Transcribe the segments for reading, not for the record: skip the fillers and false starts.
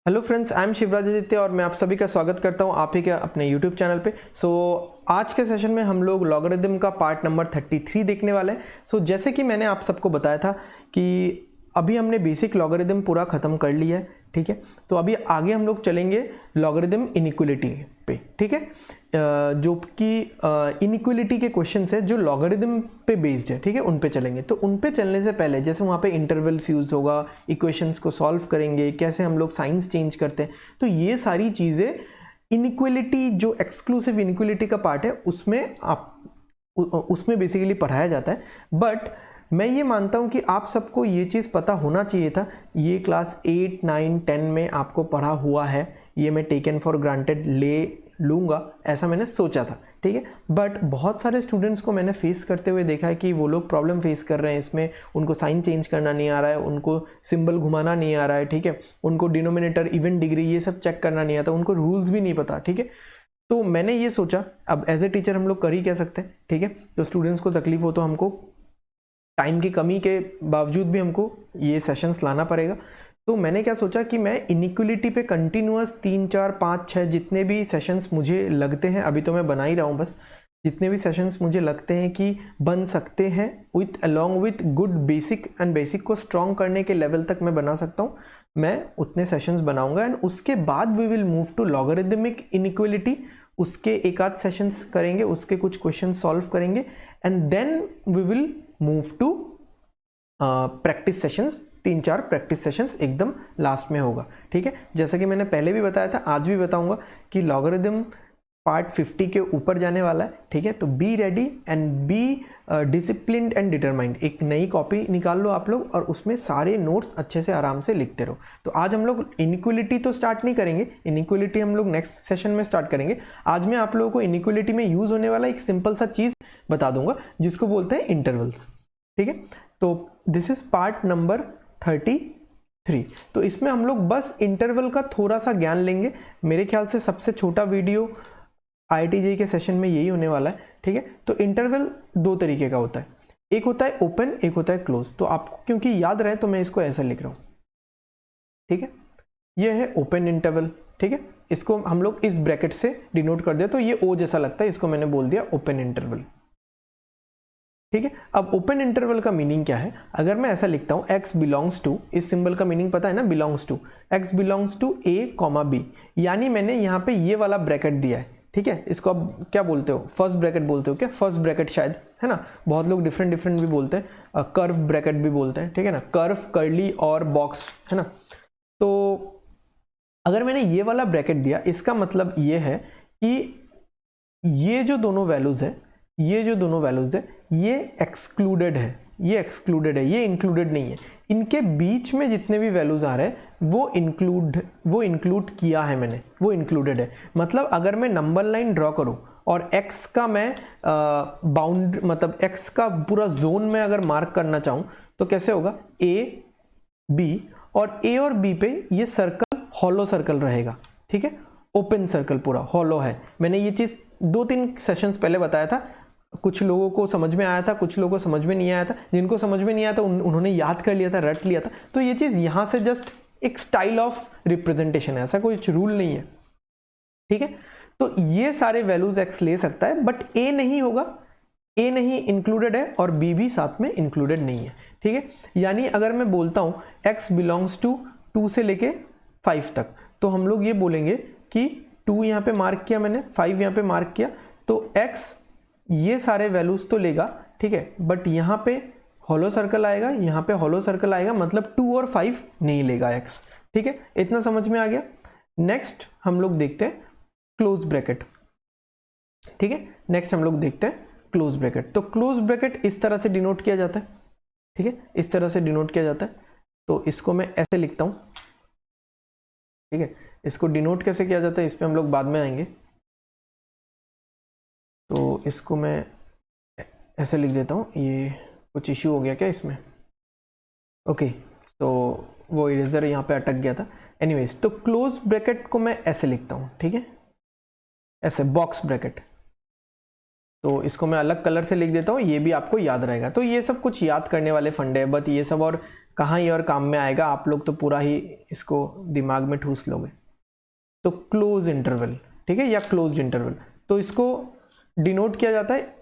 Hello friends, I am Shivraj Aditya और मैं आप सभी का स्वागत करता हूं आप ही के अपने यूट्यूब चैनल पे। आज के सेशन में हम लोग लॉगरिदम का पार्ट नंबर 33 देखने वाले हैं। जैसे कि मैंने आप सबको बताया था कि अभी हमने बेसिक लॉगरिदम पूरा ख़त्म कर लिया है, ठीक है। तो अभी आगे हम लोग चलेंगे लॉगरिदम इनइक्वलिटी पे, ठीक है। जो कि इनइक्वलिटी के क्वेश्चंस है जो लॉगरिदम पे बेस्ड है, ठीक है, उन पे चलेंगे। तो उन पे चलने से पहले जैसे वहाँ पे इंटरवल्स यूज होगा, इक्वेशंस को सॉल्व करेंगे, कैसे हम लोग साइंस चेंज करते हैं, तो ये सारी चीज़ें इनइक्वलिटी जो एक्सक्लूसिव इनइक्वलिटी का पार्ट है उसमें बेसिकली पढ़ाया जाता है। बट मैं ये मानता हूँ कि आप सबको ये चीज़ पता होना चाहिए था। ये क्लास 8, 9, 10 में आपको पढ़ा हुआ है, ये मैं टेकन फॉर ग्रांटेड ले लूँगा, ऐसा मैंने सोचा था, ठीक है। बट बहुत सारे स्टूडेंट्स को मैंने फेस करते हुए देखा है कि वो लोग प्रॉब्लम फेस कर रहे हैं इसमें। उनको साइन चेंज करना नहीं आ रहा है, उनको सिंबल घुमाना नहीं आ रहा है, ठीक है। उनको डिनोमिनेटर, इवन डिग्री, ये सब चेक करना नहीं आता, उनको रूल्स भी नहीं पता, ठीक है। तो मैंने ये सोचा, अब एज ए टीचर हम लोग कर ही कह सकते हैं, ठीक है। तो स्टूडेंट्स को तकलीफ हो तो हमको टाइम की कमी के बावजूद भी हमको ये सेशंस लाना पड़ेगा। तो मैंने क्या सोचा कि मैं इनइक्वलिटी पे कंटिन्यूअस 3, 4, 5, 6 जितने भी सेशंस मुझे लगते हैं, अभी तो मैं बना ही रहा हूँ बस, जितने भी सेशंस मुझे लगते हैं कि बन सकते हैं with along with good basic and basic को स्ट्रॉन्ग करने के लेवल तक मैं बना सकता हूँ, मैं उतने सेशंस बनाऊंगा। एंड उसके बाद we will move to logarithmic inequality. उसके एक आध सेशंस करेंगे, उसके कुछ क्वेश्चन सॉल्व करेंगे, and then we will move to practice sessions. 3-4 practice sessions एकदम लास्ट में होगा, ठीक है। जैसा कि मैंने पहले भी बताया था, आज भी बताऊंगा कि लॉगरिदम पार्ट 50 के ऊपर जाने वाला है, ठीक है। तो be ready and be disciplined and determined. एक नई कॉपी निकाल लो आप लोग और उसमें सारे नोट्स अच्छे से आराम से लिखते रहो। तो आज हम लोग इनइक्वलिटी तो स्टार्ट नहीं करेंगे, इनइक्वलिटी हम लोग नेक्स्ट सेशन में स्टार्ट करेंगे। आज मैं आप लोगों को इनइक्वलिटी में यूज होने वाला एक सिंपल सा चीज़ बता दूंगा जिसको बोलते हैं इंटरवल्स, ठीक है। तो दिस इज पार्ट नंबर 33। तो इसमें हम लोग बस इंटरवल का थोड़ा सा ज्ञान लेंगे। मेरे ख्याल से सबसे छोटा वीडियो IIT JEE के सेशन में यही होने वाला है, ठीक है। तो इंटरवल 2 तरीके का होता है, एक होता है ओपन, एक होता है क्लोज। तो आपको क्योंकि याद रहे तो मैं इसको ऐसा लिख रहा हूं, ठीक है। ये है ओपन इंटरवल, ठीक है। इसको हम लोग इस ब्रैकेट से डिनोट कर दिया तो ये O जैसा लगता है, इसको मैंने बोल दिया ओपन इंटरवल, ठीक है। अब ओपन इंटरवल का मीनिंग क्या है? अगर मैं ऐसा लिखता हूं x बिलोंग्स टू, इस सिंबल का मीनिंग पता है ना, belongs to, x belongs to a, B, यानी मैंने यहां पे ये वाला ब्रैकेट दिया है, ठीक है। इसको अब क्या बोलते हो? फर्स्ट ब्रैकेट बोलते हो क्या? फर्स्ट ब्रैकेट शायद, है ना। बहुत लोग डिफरेंट भी बोलते हैं, कर्व ब्रैकेट भी बोलते हैं, ठीक है ना। कर्व, कर्ली और बॉक्स, है ना। तो अगर मैंने ये वाला ब्रैकेट दिया, इसका मतलब ये है कि ये जो दोनों वैल्यूज है, ये एक्सक्लूडेड है, ये इंक्लूडेड नहीं है। इनके बीच में जितने भी वैल्यूज आ रहे हैं वो इंक्लूड किया है मैंने, वो इंक्लूडेड है। मतलब अगर मैं नंबर लाइन ड्रॉ करूं और x का मैं बाउंड मतलब x का पूरा जोन में अगर मार्क करना चाहूं तो कैसे होगा? A, B, और A और B पे ये सर्कल हॉलो सर्कल रहेगा, ठीक है। ओपन सर्कल पूरा हॉलो है। मैंने ये चीज 2-3 सेशंस पहले बताया था, कुछ लोगों को समझ में आया था, कुछ लोगों को समझ में नहीं आया था। जिनको समझ में नहीं आया था उन्होंने याद कर लिया था, रट लिया था। तो ये चीज यहां से जस्ट एक स्टाइल ऑफ रिप्रेजेंटेशन है, ऐसा कोई रूल नहीं है, ठीक है। तो ये सारे वैल्यूज x ले सकता है, बट a नहीं होगा, a नहीं इंक्लूडेड है और b भी साथ में इंक्लूडेड नहीं है, ठीक है। यानी अगर मैं बोलता हूं x बिलोंग्स टू 2 से लेके 5 तक, तो हम लोग ये बोलेंगे कि 2 यहां पे मार्क किया मैंने, 5 यहां पे मार्क किया, तो x ये सारे वैल्यूज तो लेगा, ठीक है। बट यहां पे हॉलो सर्कल आएगा, यहां पे हॉलो सर्कल आएगा, मतलब 2 और 5 नहीं लेगा x, ठीक है। इतना समझ में आ गया। नेक्स्ट हम लोग देखते हैं क्लोज ब्रैकेट, ठीक है। नेक्स्ट हम लोग देखते हैं क्लोज ब्रैकेट। तो क्लोज ब्रैकेट इस तरह से डिनोट किया जाता है, ठीक है, इस तरह से डिनोट किया जाता है। तो इसको मैं ऐसे लिखता हूं, ठीक है। इसको डिनोट कैसे किया जाता है इस पे हम लोग बाद में आएंगे। तो इसको मैं ऐसे लिख देता हूँ, ये कुछ इश्यू हो गया क्या इसमें? ओके, तो वो इरेजर यहाँ पे अटक गया था। एनीवेज, तो क्लोज ब्रैकेट को मैं ऐसे लिखता हूँ, ठीक है, ऐसे बॉक्स ब्रैकेट। तो इसको मैं अलग कलर से लिख देता हूँ, ये भी आपको याद रहेगा। तो ये सब कुछ याद करने वाले फंडे हैं, बट ये सब और कहाँ ये और काम में आएगा, आप लोग तो पूरा ही इसको दिमाग में ठूस लोगे। तो क्लोज इंटरवल, ठीक है, या क्लोज्ड इंटरवल, तो इसको डिनोट किया जाता है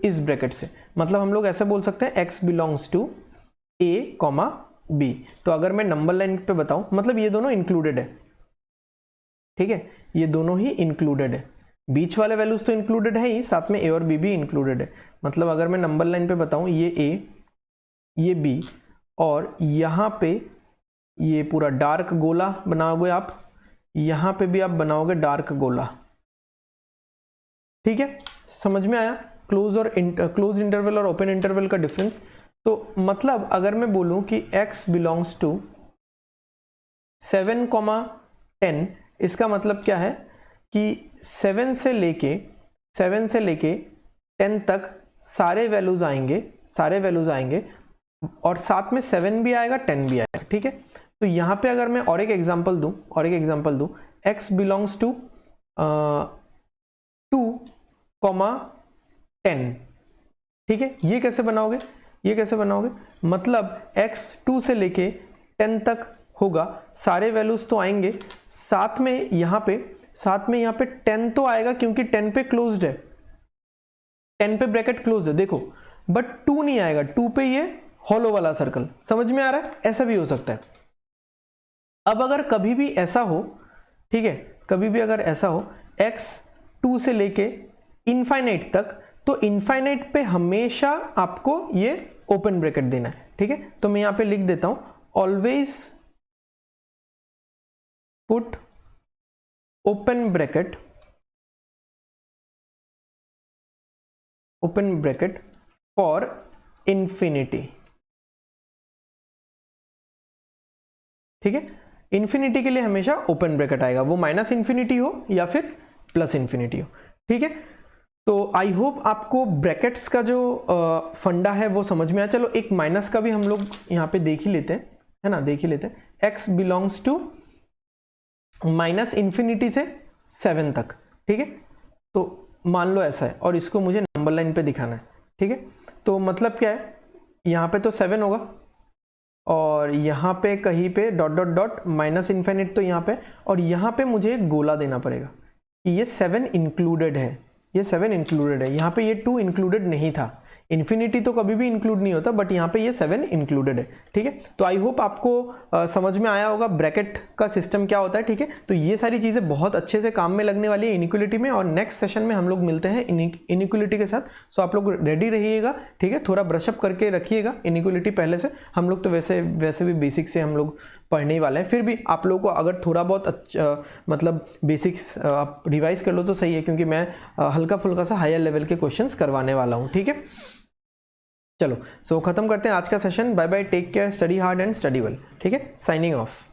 इस ब्रैकेट से। मतलब हम लोग ऐसे बोल सकते हैं x belongs to a, b। तो अगर मैं नंबर लाइन पे बताऊं, मतलब ये दोनों इंक्लूडेड है, ठीक है, ये दोनों ही इंक्लूडेड है, बीच वाले वैल्यूज तो इंक्लूडेड है ही, साथ में a और b भी इंक्लूडेड है। मतलब अगर मैं नंबर लाइन पे बताऊं, ये a, ये b, और यहाँ पे ये पूरा डार्क गोला बनाओगे आप, यहाँ पे भी आप बनाओगे डार्क गोला, ठीक है। समझ में आया क्लोज और क्लोज इंटरवल और ओपन इंटरवल का डिफरेंस। तो मतलब अगर मैं बोलूं कि x बिलोंग्स टू 7,10, इसका मतलब क्या है कि 7 से लेके 10 तक सारे वैल्यूज आएंगे और साथ में 7 भी आएगा, 10 भी आएगा, ठीक है। तो यहाँ पे अगर मैं और एक एग्जांपल दूं, x बिलोंग्स टू 2,10, ठीक है। ये कैसे बनाओगे, मतलब x 2 से लेके 10 तक होगा, सारे वैल्यूज तो आएंगे, साथ में यहाँ पे 10 तो आएगा क्योंकि 10 पे क्लोज्ड है, 10 पे ब्रैकेट क्लोज है, देखो, बट 2 नहीं आएगा, 2 पे ये हॉलो वाला सर्कल, समझ में आ रहा है, ऐसा भी हो सकता है। अब अगर कभी भी ऐसा हो, ठीक है, कभी भी अगर ऐसा हो x 2 से लेके इनफाइनाइट तक, तो इनफाइनाइट पे हमेशा आपको ये ओपन ब्रैकेट देना है, ठीक है। तो मैं यहां पे लिख देता हूं, always put open bracket for infinity, ठीक है। इंफिनिटी के लिए हमेशा ओपन ब्रैकेट आएगा, वो माइनस इंफिनिटी हो या फिर प्लस इंफिनिटी हो, ठीक है। तो आई होप आपको ब्रैकेट्स का जो फंडा है वो समझ में आया। चलो एक माइनस का भी हम लोग यहाँ पे देख ही लेते हैं, है ना, देख ही लेते हैं। x belongs to minus infinity से 7 तक, ठीक है। तो मान लो ऐसा है और इसको मुझे नंबर लाइन पे दिखाना है, ठीक है। तो मतलब क्या है, यहाँ पे तो 7 होगा और यहाँ पे कहीं पे dot dot dot minus infinite तो यहाँ पे, और यहाँ पे मुझे एक गोला देना पड़ेगा कि ये 7 इंक्लूडेड है, यहाँ पे ये 2 इंक्लूडेड नहीं था। इन्फिनिटी तो कभी भी इंक्लूड नहीं होता, बट यहाँ पे ये 7 इंक्लूडेड है, ठीक है। तो आई होप आपको समझ में आया होगा ब्रैकेट का सिस्टम क्या होता है, ठीक है। तो ये सारी चीज़ें बहुत अच्छे से काम में लगने वाली है इनइक्वलिटी में, और नेक्स्ट सेशन में हम लोग मिलते हैं इनइक्वलिटी के साथ। सो आप लोग रेडी रहिएगा, ठीक है, थोड़ा ब्रशअप करके रखिएगा इनइक्वलिटी पहले से। हम लोग तो वैसे भी बेसिक से हम लोग पढ़ने ही वाले हैं, फिर भी आप लोगों को अगर थोड़ा बहुत मतलब बेसिक्स आप रिवाइज कर लो तो सही है, क्योंकि मैं हल्का फुल्का सा हायर लेवल के क्वेश्चंस करवाने वाला हूँ, ठीक है। चलो, सो खत्म करते हैं आज का session. Bye bye, take care, study hard and study well, ठीक है, साइनिंग ऑफ।